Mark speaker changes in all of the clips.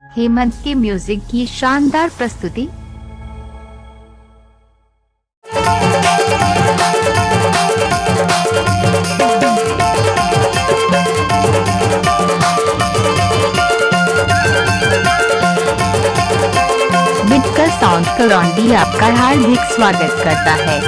Speaker 1: हेमंत के म्यूजिक की शानदार प्रस्तुति। मिटकर साउंड करौंदी आपका हार्दिक स्वागत करता है।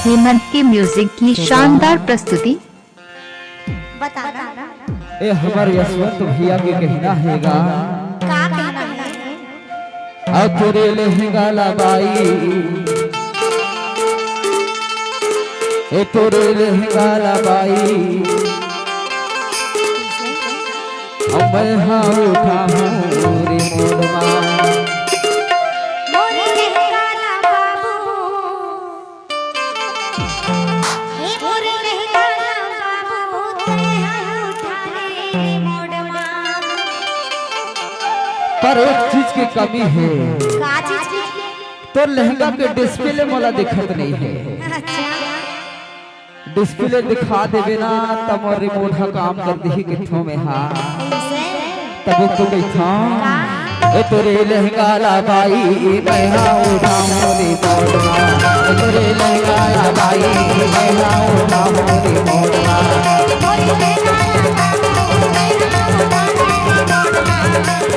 Speaker 1: हेमंत के म्यूजिक की शानदार प्रस्तुति।
Speaker 2: ए हमारे यशवंत भैया के कहना हैगा
Speaker 3: का कहना है?
Speaker 2: अब तेरे लहंगा लगाई, ए तेरे लहंगा लगाई, अब मैं हाँ उठा हूँ रे मोड़वा,
Speaker 3: मोरे लहंगा बाबू, हे मोरे लहंगा बाबू, तेरा उठा ले मोड़वा।
Speaker 2: पर एक चीज की कमी है,
Speaker 3: का चीज की?
Speaker 2: तो लहंगा के डिस्प्ले वाला दिखत नहीं है।
Speaker 3: अच्छा,
Speaker 2: डिस्प्ले दिखा देवे ना तब और रिमोट हा काम कर दी किथों में हाँ
Speaker 3: कैसे?
Speaker 2: तब तो कैथा ए तोरे लहंगा लगाई मैं हाँ उठाऊं रे मोड़वा, ए तोरे लहंगा लगाई मैं हाँ उठाऊं रे मोड़वा,
Speaker 3: मोरे लहंगा बाबू, तेरा उठा ले मोड़वा।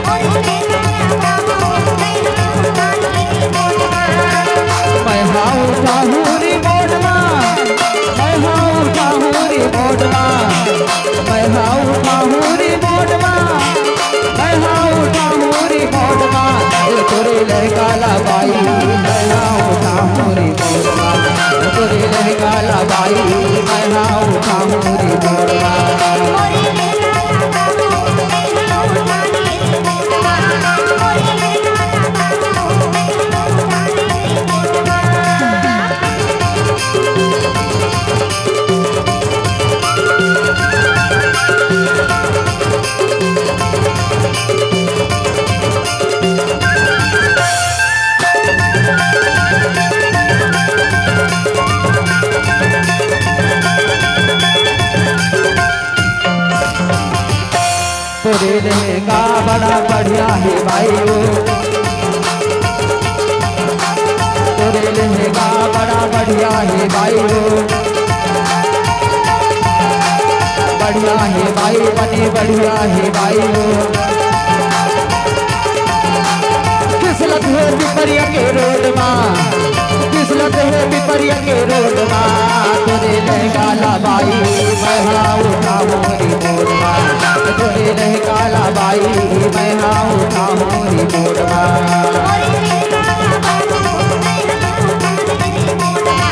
Speaker 3: मोरे लहंगा बाबू, तेरा उठा ले मोड़वा।
Speaker 2: मैं हाँ उठाऊं रे मोड़वा, मैं हाँ उठाऊं रे मोड़वा, मैं हाँ उठाऊं रे मोड़वा, मैं हाँ उठाऊं रे मोड़वा, ए तोरे लहंगा लगाई मैं हाँ उठाऊं रे मोड़वा, ए तोरे लहंगा लगाई मैं हाँ उठाऊं रे मोड़वा।
Speaker 3: मोरे लहंगा बाबू, तेरा उठा ले मोड़वा। मोरे लहंगा बाबू, तेरा उठा ले मोड़वा।
Speaker 2: तोरे लहंगा बड़ा बढ़िया है भाई ओ, तोरे लहंगा बड़ा बढ़िया है भाई ओ, बढ़िया है भाई बने बढ़िया है भाई ओ, किस्मत है पिपरिया के रोड माँ, किस्मत है पिपरिया के रोड माँ, तोरे लहंगा लगाई मैं हाँ उठाऊं रे मोड़वा, तोरे लहंगा लगाई मैं हाँ उठाऊं रे मोड़वा।
Speaker 3: मोरे लहंगा बाबू, तेरा उठा ले मोड़वा।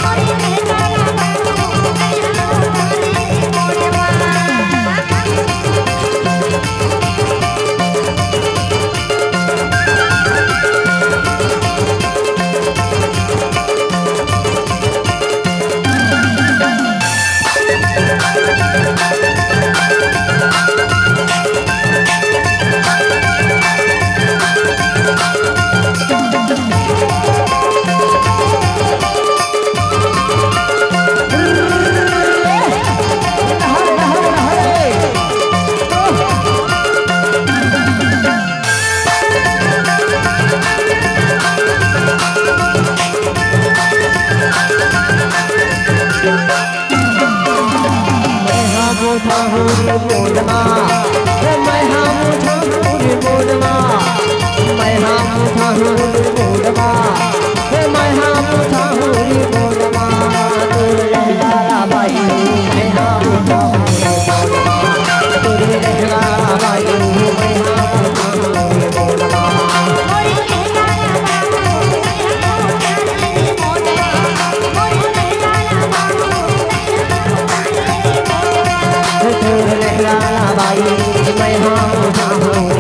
Speaker 3: मोरे लहंगा बाबू, तेरा उठा ले मोड़वा।
Speaker 2: उठा हो